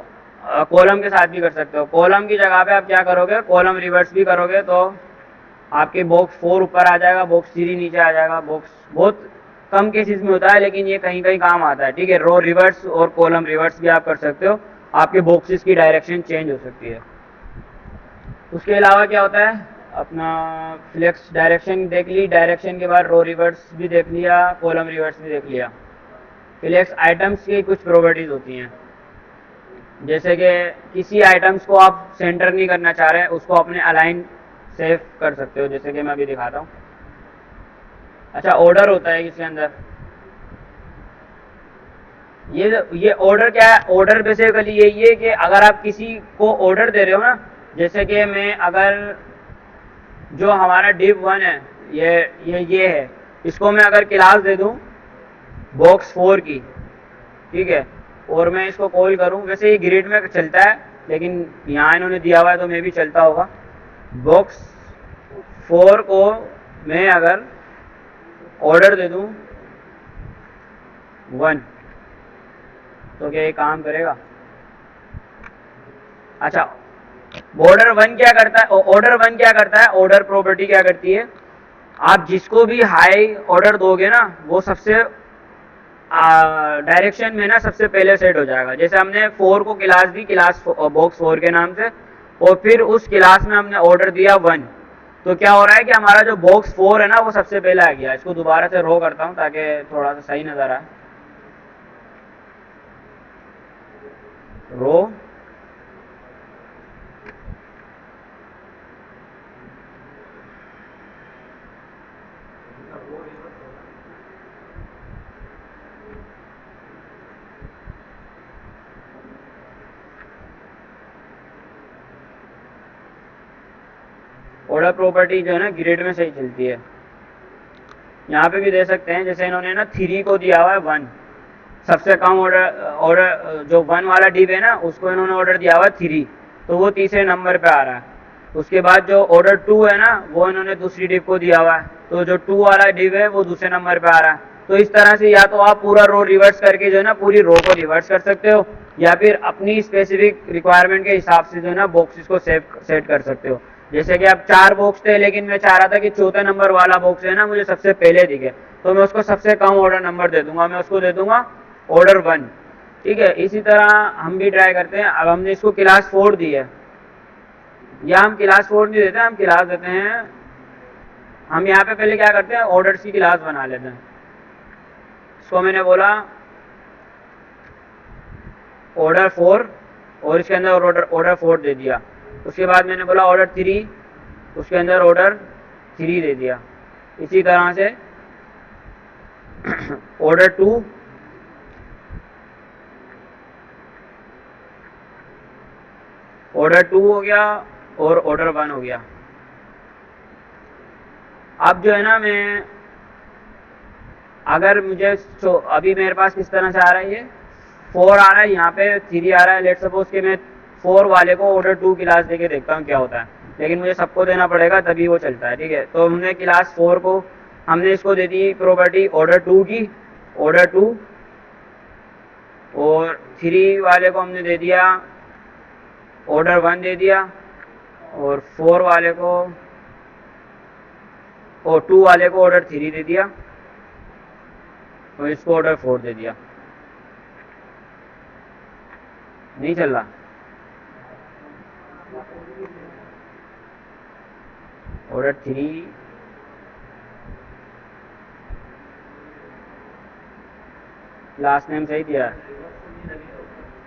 कॉलम के साथ भी कर सकते हो। कॉलम की जगह पे आप क्या करोगे, कॉलम रिवर्स भी करोगे तो आपके बॉक्स 4 ऊपर आ जाएगा, बॉक्स 3 नीचे आ जाएगा। बॉक्स बहुत कम केसेस में होता है, लेकिन ये कहीं कहीं काम आता है। ठीक है, रो रिवर्स और कॉलम रिवर्स भी आप कर सकते हो, आपके बॉक्सेस की डायरेक्शन चेंज हो सकती है। उसके अलावा क्या होता है, अपना फ्लेक्स डायरेक्शन देख ली, डायरेक्शन के बाद रो रिवर्स भी देख लिया, कॉलम रिवर्स भी देख लिया। फ्लेक्स आइटम्स की कुछ प्रॉपर्टीज होती हैं, जैसे कि किसी आइटम्स को आप सेंटर नहीं करना चाह रहे हैं, उसको अपने अलाइन सेव कर सकते हो, जैसे कि मैं अभी दिखाता हूँ। अच्छा, ऑर्डर होता है इसके अंदर। ये ऑर्डर क्या है, ऑर्डर बेसिकली यही है कि अगर आप किसी को ऑर्डर दे रहे हो ना, जैसे कि मैं अगर जो हमारा डिव 1 है, ये है, इसको मैं अगर क्लास दे दूं बॉक्स 4 की, ठीक है, और मैं इसको कॉल करूं, वैसे ये ग्रिड में चलता है लेकिन यहाँ इन्होंने दिया हुआ है तो मे भी चलता होगा। बॉक्स 4 को मैं अगर ऑर्डर दे दूं 1, तो क्या ये काम करेगा? अच्छा, ऑर्डर 1 क्या करता है, ऑर्डर 1 क्या करता है, ऑर्डर प्रॉपर्टी क्या करती है, आप जिसको भी हाई ऑर्डर दोगे ना, वो सबसे डायरेक्शन में ना सबसे पहले सेट हो जाएगा। जैसे हमने 4 को क्लास दी, क्लास बॉक्स 4 के नाम से, और फिर उस क्लास में हमने ऑर्डर दिया 1, तो क्या हो रहा है कि हमारा जो बॉक्स 4 है ना वो सबसे पहले आ गया। इसको दोबारा से रो करता हूँ ताकि थोड़ा सा सही नजर आए। रो ऑर्डर प्रॉपर्टी जो है ना ग्रिड में सही चलती है। यहाँ पे भी दे सकते हैं, जैसे इन्होंने ना 3 को दिया हुआ है 1, सबसे कम ऑर्डर जो 1 वाला डिव है ना उसको इन्होंने ऑर्डर दिया हुआ है 3, तो वो तीसरे नंबर पे आ रहा है। उसके बाद जो ऑर्डर 2 है ना वो इन्होंने दूसरी डिव को दिया हुआ है, तो जो 2 वाला डिव है वो दूसरे नंबर पे आ रहा है। तो इस तरह से या तो आप पूरा रो रिवर्स करके जो है ना पूरी रो को रिवर्स कर सकते हो, या फिर अपनी स्पेसिफिक रिक्वायरमेंट के हिसाब से जो है ना बॉक्सेस को सेट कर सकते हो। जैसे कि अब 4 बॉक्स थे, लेकिन मैं चाह रहा था कि चौथे नंबर वाला बॉक्स है ना मुझे सबसे पहले दिखे, तो मैं उसको सबसे कम ऑर्डर नंबर दे दूंगा, मैं उसको दे दूंगा ऑर्डर 1। ठीक है, इसी तरह हम भी ट्राई करते हैं। अब हमने इसको क्लास 4 दी है, या हम क्लास 4 नहीं देते, हम क्लास देते हैं, हम यहाँ पे पहले क्या करते हैं, ऑर्डर्स की क्लास बना लेते हैं। इसको मैंने बोला ऑर्डर 4, और इसके अंदर ऑर्डर 4 दे दिया। उसके बाद मैंने बोला ऑर्डर 3, उसके अंदर ऑर्डर 3 दे दिया। इसी तरह से ऑर्डर 2, ऑर्डर 2 हो गया, और ऑर्डर 1 हो गया। अब जो है ना मैं अगर मुझे अभी मेरे पास किस तरह से आ रहा है, ये 4 आ रहा है, यहाँ पे 3 आ रहा है। लेट सपोज कि मैं 4 वाले को ऑर्डर 2 क्लास देके देखता हूँ क्या होता है, लेकिन मुझे सबको देना पड़ेगा तभी वो चलता है। ठीक है, तो हमने क्लास 4 को हमने इसको दे दी प्रॉपर्टी ऑर्डर 2 की, ऑर्डर 2, और 3 वाले को हमने दे दिया ऑर्डर 1 दे दिया, और 4 वाले को और 2 वाले को ऑर्डर 3 दे दिया, और इसको ऑर्डर 4 दे दिया। नहीं चल रहा, ऑर्डर 3, लास्ट नेम सही दिया है।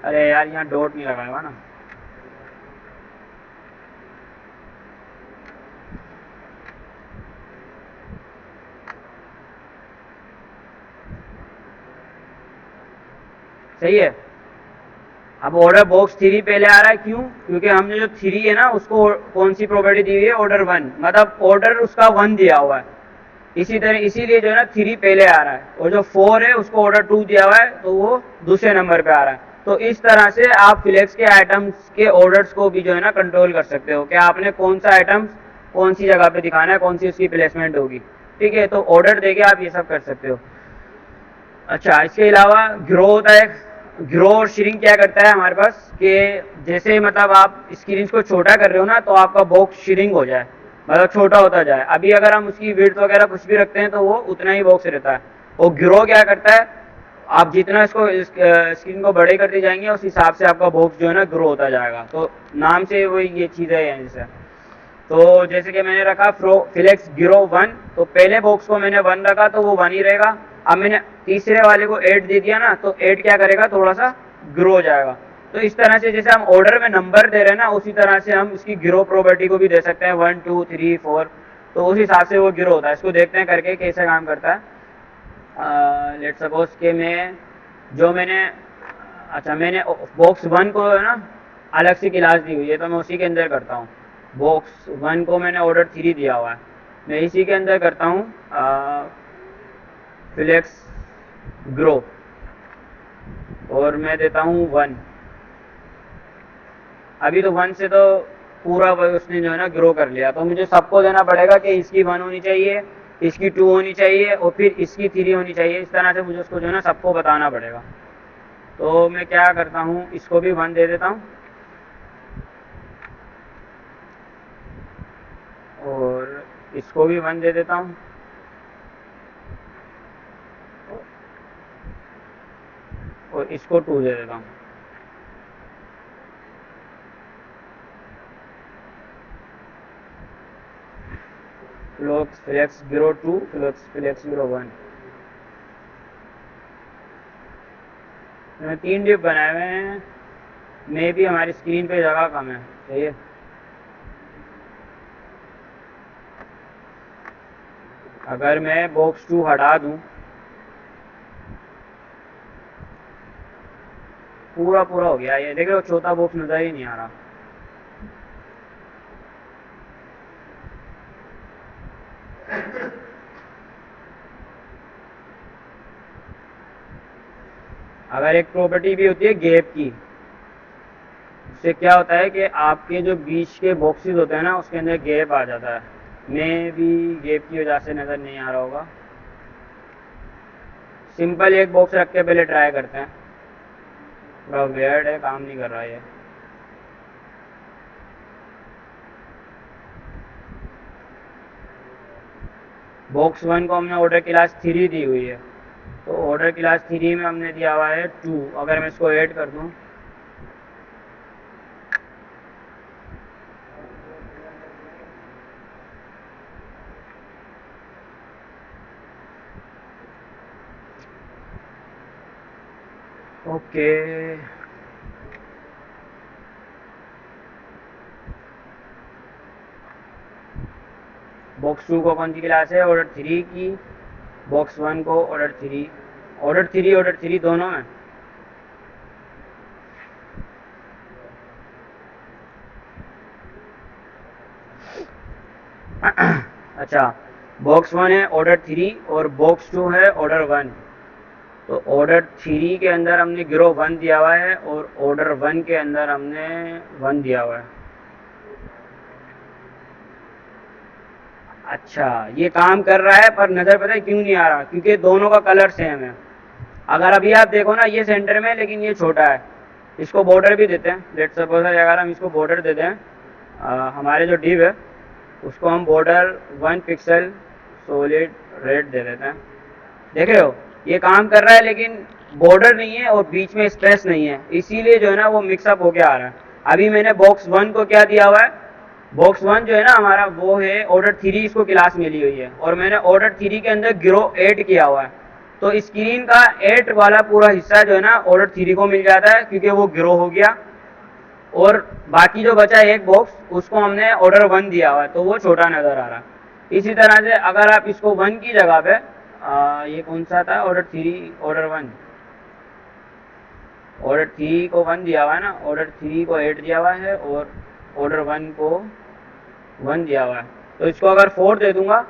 अरे यार यहाँ डॉट नहीं लगाया हुआ ना। सही है। अब ऑर्डर बॉक्स 3 पहले आ रहा है, क्यों? क्योंकि हमने जो 3 है ना उसको कौन सी प्रॉपर्टी दी हुई है, ऑर्डर 1, मतलब ऑर्डर उसका 1 दिया हुआ है। इसी तरह इसीलिए जो है ना 3 पहले आ रहा है, और जो 4 है उसको ऑर्डर 2 दिया हुआ है तो वो दूसरे नंबर पे आ रहा है। तो इस तरह से आप फ्लेक्स के आइटम्स के ऑर्डर्स को भी जो है ना कंट्रोल कर सकते हो कि आपने कौन सा आइटम कौन सी जगह पे दिखाना है, कौन सी उसकी प्लेसमेंट होगी। ठीक है, तो ऑर्डर देके आप ये सब कर सकते हो। अच्छा, इसके अलावा ग्रो होता है। ग्रो और श्रिंक क्या करता है हमारे पास कि जैसे मतलब आप स्क्रीन को छोटा कर रहे हो ना, तो आपका बॉक्स श्रिंक हो जाए, मतलब छोटा होता जाए। अभी अगर हम उसकी विड्थ वगैरह कुछ भी रखते हैं तो वो उतना ही बॉक्स रहता है। और ग्रो क्या करता है, आप जितना इसको स्क्रीन को बड़े करते जाएंगे उस हिसाब से आपका बॉक्स जो है ना ग्रो होता जाएगा। तो नाम से वो ये चीज़ें हैं जैसे। तो जैसे कि मैंने रखा फ्लेक्स गिरो 1, तो पहले बॉक्स को मैंने 1 रखा तो वो 1 ही रहेगा। अब मैंने तीसरे वाले को 8 दे दिया ना, तो 8 क्या करेगा, थोड़ा सा ग्रो हो जाएगा। तो इस तरह से जैसे हम ऑर्डर में नंबर दे रहे हैं ना, उसी तरह से हम इसकी ग्रो प्रॉपर्टी को भी दे सकते हैं, 1 2 3 4। तो उस हिसाब से वो ग्रो होता है। इसको देखते हैं करके कैसे काम करता है। लेट सपोज के मैंने अच्छा, मैंने बॉक्स 1 को है ना अलग से क्लास दी हुई है, तो मैं उसी के अंदर करता हूँ। बॉक्स 1 को मैंने ऑर्डर 3 दिया हुआ है, मैं इसी के अंदर करता हूँ फ्लेक्स ग्रो, और मैं देता हूँ 1। अभी तो 1 से तो पूरा उसने जो है ना ग्रो कर लिया, तो मुझे सबको देना पड़ेगा कि इसकी 1 होनी चाहिए, इसकी 2 होनी चाहिए और फिर इसकी 3 होनी चाहिए। इस तरह से मुझे उसको जो है ना सबको बताना पड़ेगा। तो मैं क्या करता हूँ, इसको भी 1 दे देता हूँ और इसको भी 1 दे देता हूँ और इसको 2 दे देता हूँ। Flex grow 2, flex grow 1। मैंने 3 डिप बनाए हुए हैं, मे भी हमारी स्क्रीन पे जगह कम है, सही है। अगर मैं बॉक्स 2 हटा दूं, पूरा पूरा हो गया, ये देख रहे हो चौथा बॉक्स नजर ही नहीं आ रहा। अगर एक प्रॉपर्टी भी होती है गैप की, उससे क्या होता है कि आपके जो बीच के बॉक्सेस होते हैं ना उसके अंदर गैप आ जाता है। मे भी गैप की वजह से नज़र नहीं आ रहा होगा। सिंपल एक बॉक्स रख के पहले ट्राई करते हैं। थोड़ा वेयर्ड है, काम नहीं कर रहा ये। बॉक्स 1 को हमने ऑर्डर क्लास 3 दी हुई है, तो ऑर्डर क्लास 3 में हमने दिया हुआ है 2। अगर मैं इसको ऐड कर दूं, ओके, बॉक्स 2 को कौन सी क्लास है, ऑर्डर 3 की। बॉक्स 1 को ऑर्डर 3, ऑर्डर 3 दोनों में। अच्छा, बॉक्स 1 है ऑर्डर 3 और बॉक्स 2 है ऑर्डर 1। तो ऑर्डर 3 के अंदर हमने ग्रो 1 दिया हुआ है और ऑर्डर 1 के अंदर हमने 1 दिया हुआ है। अच्छा, ये काम कर रहा है पर नज़र पता है क्यों नहीं आ रहा, क्योंकि दोनों का कलर सेम है। अगर अभी आप देखो ना, ये सेंटर में है लेकिन ये छोटा है। इसको बॉर्डर भी देते हैं। लेट सपोज अगर हम इसको बॉर्डर देते हैं, हमारे जो डिव है उसको हम बॉर्डर 1 पिक्सल सॉलिड रेड दे देते हैं। देख रहे हो ये काम कर रहा है लेकिन बॉर्डर नहीं है और बीच में स्पेस नहीं है, इसीलिए जो है ना वो मिक्सअप होके आ रहा है। अभी मैंने बॉक्स 1 को क्या दिया हुआ है, बॉक्स 1 जो है ना हमारा वो है ऑर्डर 3, इसको क्लास मिली हुई है और मैंने ऑर्डर 3 के अंदर ग्रो 8 किया हुआ है। तो स्क्रीन का 8 वाला पूरा हिस्सा जो है ना ऑर्डर 3 को मिल जाता है क्योंकि वो ग्रो हो गया, और बाकी जो बचा एक बॉक्स उसको हमने ऑर्डर 1 दिया हुआ है तो वो छोटा नज़र आ रहा है। इसी तरह से अगर आप इसको 1 की जगह पे ये कौन सा था, ऑर्डर 3, ऑर्डर 3 को 1 दिया हुआ है ना, ऑर्डर 3 को 8 दिया हुआ है और ऑर्डर 1 को 1 दिया हुआ है। तो इसको अगर 4 दे दूंगा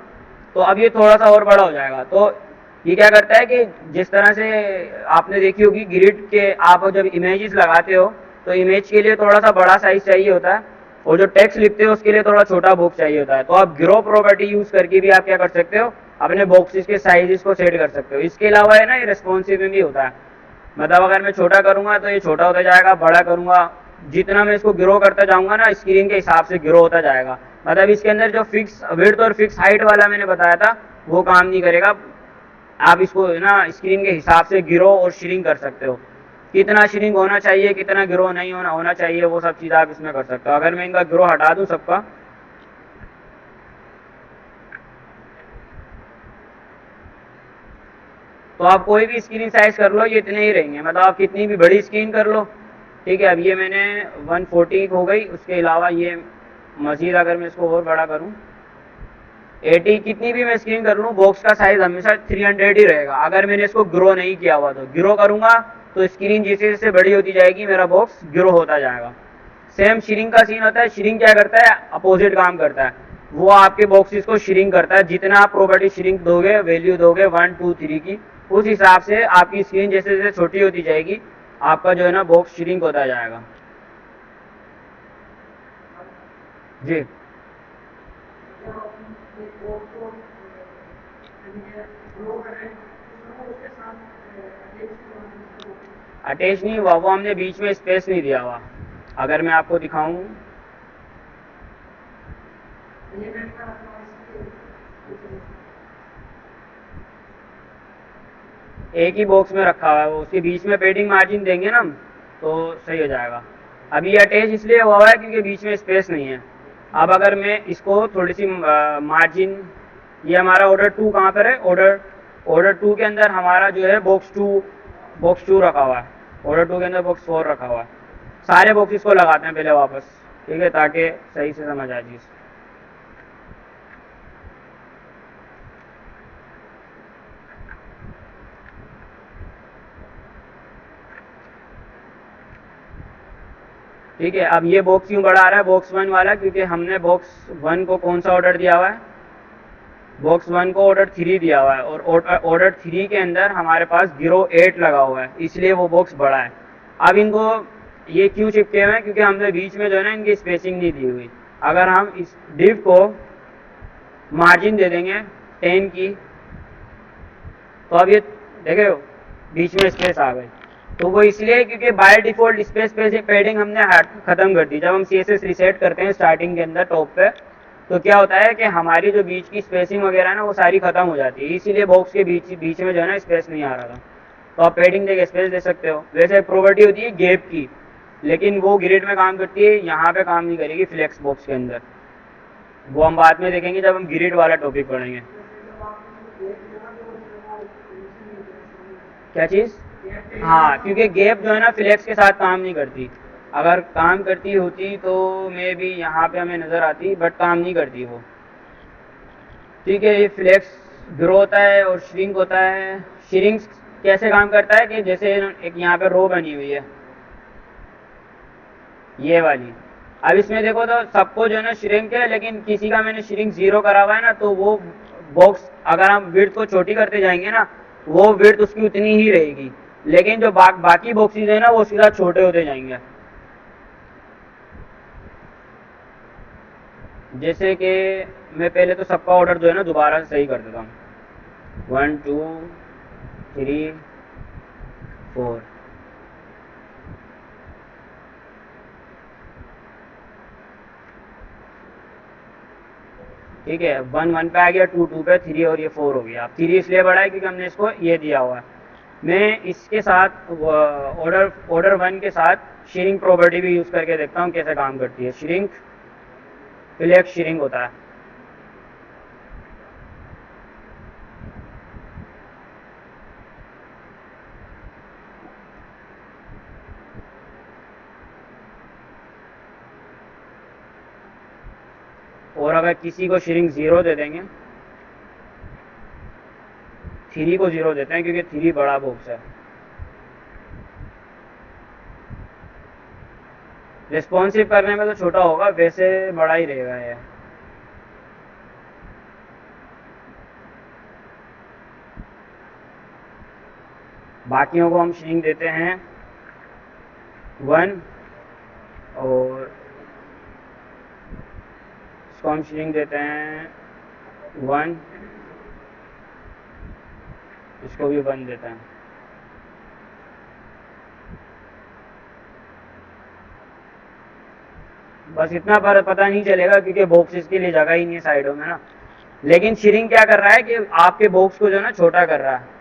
तो अब ये थोड़ा सा और बड़ा हो जाएगा। तो ये क्या करता है कि जिस तरह से आपने देखी होगी ग्रिड के, आप जब इमेजेस लगाते हो तो इमेज के लिए थोड़ा सा बड़ा साइज चाहिए होता है और जो टेक्स्ट लिखते हो उसके लिए थोड़ा छोटा बॉक्स चाहिए होता है। तो आप ग्रो प्रॉपर्टी यूज करके भी आप क्या कर सकते हो, अपने बॉक्सेस के साइजेस को सेट कर सकते हो। इसके अलावा है ना ये रेस्पॉन्सिव भी होता है, मतलब अगर मैं छोटा करूंगा तो ये छोटा होता जाएगा, बड़ा करूंगा जितना मैं इसको ग्रो करता जाऊंगा ना स्क्रीन के हिसाब से ग्रो होता जाएगा। मतलब इसके अंदर जो फिक्स विड्थ और फिक्स हाइट वाला मैंने बताया था वो काम नहीं करेगा। आप इसको ना स्क्रीन के हिसाब से ग्रो और श्रिंक कर सकते हो, कितना श्रिंक होना चाहिए कितना ग्रो नहीं होना चाहिए वो सब चीज़ आप इसमें कर सकते हो। अगर मैं इनका ग्रो हटा दूं सबका, तो आप कोई भी स्क्रीन साइज कर लो ये इतने ही रहेंगे, मतलब आप कितनी भी बड़ी स्क्रीन कर लो। ठीक है, अब ये मैंने 140 हो गई, उसके अलावा ये मजीद अगर मैं इसको और बड़ा करूं 80, कितनी भी मैं स्क्रीन कर लूँ बॉक्स का साइज हमेशा 300 ही रहेगा। अगर मैंने इसको ग्रो नहीं किया हुआ तो ग्रो करूंगा तो स्क्रीन जैसे जैसे बड़ी होती जाएगी मेरा बॉक्स ग्रो होता जाएगा। सेम श्रिंक का सीन होता है, श्रिंक क्या करता है अपोजिट काम करता है, वो आपके बॉक्सेस को श्रिंक करता है। जितना आप प्रॉपर्टी श्रिंक दोगे वैल्यू दोगे 1 2 3 की, उस हिसाब से आपकी स्क्रीन जैसे जैसे छोटी होती जाएगी आपका जो है ना बॉक्स श्रिंक होता जाएगा। जी अटैच नहीं हुआ, वो हमने बीच में स्पेस नहीं दिया हुआ। अगर मैं आपको दिखाऊं, एक ही बॉक्स में रखा हुआ है वो, उसके बीच में पेडिंग मार्जिन देंगे ना हम तो सही हो जाएगा। अभी ये अटैच इसलिए हुआ है क्योंकि बीच में स्पेस नहीं है। अब अगर मैं इसको थोड़ी सी मार्जिन, ये हमारा ऑर्डर 2 कहाँ पर है, ऑर्डर ऑर्डर 2 के अंदर हमारा जो है बॉक्स 2 रखा हुआ है, ऑर्डर 2 के अंदर बॉक्स 4 रखा हुआ है। सारे बॉक्सेस को लगाते हैं पहले वापस, ठीक है, ताकि सही से समझ आ चीज़। ठीक है, अब ये बॉक्स क्यों बढ़ा रहा है बॉक्स 1 वाला, क्योंकि हमने बॉक्स 1 को कौन सा ऑर्डर दिया हुआ है, बॉक्स 1 को ऑर्डर 3 दिया हुआ है, और ऑर्डर 3 के अंदर हमारे पास 08 लगा हुआ है, इसलिए वो बॉक्स बड़ा है। अब इनको ये क्यों चिपके हुए हैं, क्योंकि हमने बीच में जो है ना इनकी स्पेसिंग नहीं दी हुई। अगर हम इस डिव को मार्जिन दे देंगे 10 की, तो अब ये देखे बीच में स्पेस आ गई, तो वो इसलिए क्योंकि बाय डिफॉल्ट स्पेस पेडिंग हमने खत्म कर दी। जब हम CSS रिसेट करते हैं स्टार्टिंग के अंदर टॉप पे, तो क्या होता है कि हमारी जो बीच की स्पेसिंग वगैरह है ना वो सारी खत्म हो जाती है, इसीलिए बॉक्स के बीच में जो है ना स्पेस नहीं आ रहा था। तो आप पेडिंग देके स्पेस दे सकते हो। वैसे एक प्रॉपर्टी होती है गैप की, लेकिन वो ग्रिड में काम करती है, यहाँ पे काम नहीं करेगी फ्लेक्स बॉक्स के अंदर। वो हम बाद में देखेंगे जब हम ग्रिड वाला टॉपिक पढ़ेंगे। क्या चीज़? हाँ, क्योंकि गैप जो है ना फ्लेक्स के साथ काम नहीं करती। अगर काम करती होती तो मे भी यहाँ पे हमें नज़र आती, बट काम नहीं करती वो। ठीक है, ये फ्लेक्स ग्रो होता है और श्रिंक होता है। श्रिंक कैसे काम करता है कि जैसे एक यहाँ पे रो बनी हुई है ये वाली, अब इसमें देखो तो सबको जो है ना श्रिंक है, लेकिन किसी का मैंने श्रिंक 0 करा हुआ है ना, तो वो बॉक्स अगर हम विड्थ को छोटी करते जाएंगे ना वो विड्थ उसकी उतनी ही रहेगी, लेकिन जो बाकी बॉक्सेस है ना वो उसके साथ छोटे होते जाएंगे। जैसे कि मैं पहले तो सबका ऑर्डर जो है ना दोबारा से सही कर देता हूँ, 1 2 3 4। ठीक है, 1 1 पे आ गया, 2 2 पे, 3 और ये 4 हो गया। अब 3 इसलिए बढ़ा है क्योंकि हमने इसको ये दिया हुआ है। मैं इसके साथ ऑर्डर 1 के साथ श्रिंक प्रॉपर्टी भी यूज़ करके देखता हूँ कैसे काम करती है। श्रिंक फ्लेक्स श्रिंक होता है। और अगर किसी को श्रिंक 0 दे देंगे, 3 को 0 देते हैं क्योंकि 3 बड़ा बॉक्स है। रिस्पॉन्सिव करने में तो छोटा होगा, वैसे बड़ा ही रहेगा ये। बाकियों को हम श्रिंक देते हैं 1, और इसको हम श्रिंक देते हैं 1, इसको भी बंद देते हैं। बस इतना पर पता नहीं चलेगा क्योंकि बॉक्सेस के लिए जगह ही नहीं है साइडों में ना। लेकिन श्रिंक क्या कर रहा है कि आपके बॉक्स को जो है ना छोटा कर रहा है।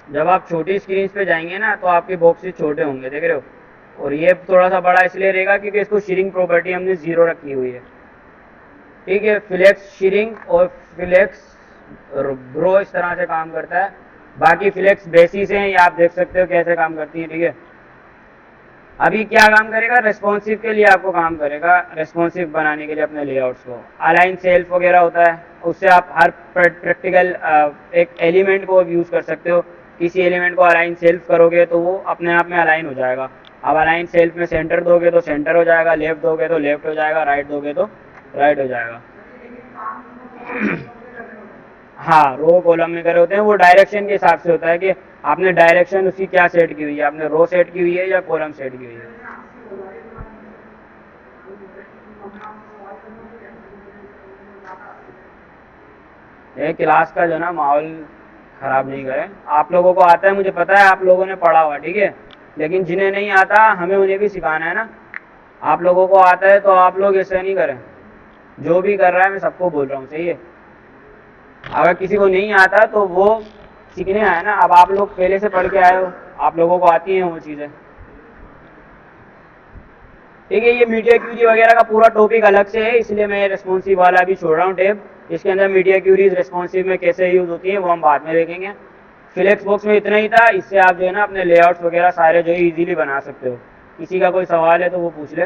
जब आप छोटी स्क्रीन पे जाएंगे ना तो आपके बॉक्सेस छोटे होंगे, देख रहे हो। और ये थोड़ा सा बड़ा इसलिए रहेगा क्योंकि इसको श्रिंक प्रॉपर्टी हमने 0 रखी हुई है। ठीक है, फ्लेक्स श्रिंक और फ्लेक्स ब्रो इस तरह से काम करता है। बाकी फ्लेक्स बेसिस हैं, ये आप देख सकते हो कैसे काम करती है। ठीक है, अभी क्या काम करेगा, रेस्पॉन्सिव के लिए आपको काम करेगा, रेस्पॉन्सिव बनाने के लिए अपने लेआउट्स को। अलाइन सेल्फ वगैरह होता है, उससे आप हर प्रैक्टिकल एक एलिमेंट को यूज़ कर सकते हो। किसी एलिमेंट को अलाइन सेल्फ करोगे तो वो अपने आप में अलाइन हो जाएगा। अब अलाइन सेल्फ में सेंटर दोगे तो सेंटर हो जाएगा, लेफ्ट दोगे तो लेफ्ट हो जाएगा, राइट दोगे तो राइट हो जाएगा। हाँ, रो कॉलम में करे होते हैं, वो डायरेक्शन के हिसाब से होता है कि आपने डायरेक्शन उसकी क्या सेट की हुई है, आपने रो सेट की हुई है या कॉलम सेट की हुई है। ये क्लास का जो ना माहौल खराब नहीं करें। आप लोगों को आता है, मुझे पता है आप लोगों ने पढ़ा हुआ, ठीक है, लेकिन जिन्हें नहीं आता हमें उन्हें भी सिखाना है ना। आप लोगों को आता है तो आप लोग ऐसे नहीं करें। जो भी कर रहा है मैं सबको बोल रहा हूँ, सही है। अगर किसी को नहीं आता तो वो सीखने आया ना। अब आप लोग पहले से पढ़ के आए हो, आप लोगों को आती हैं वो चीज़ें। ठीक है, ये मीडिया क्यूरी वगैरह का पूरा टॉपिक अलग से है, इसलिए मैं रेस्पॉन्सिव वाला भी छोड़ रहा हूँ टैब। इसके अंदर मीडिया क्यूरीज रेस्पॉन्सिव में कैसे यूज़ होती है वो हम बाद में देखेंगे। फ्लेक्स बॉक्स में इतना ही था, इससे आप जो है ना अपने लेआउट्स वगैरह सारे जो है ईजिली बना सकते हो। किसी का कोई सवाल है तो वो पूछ ले।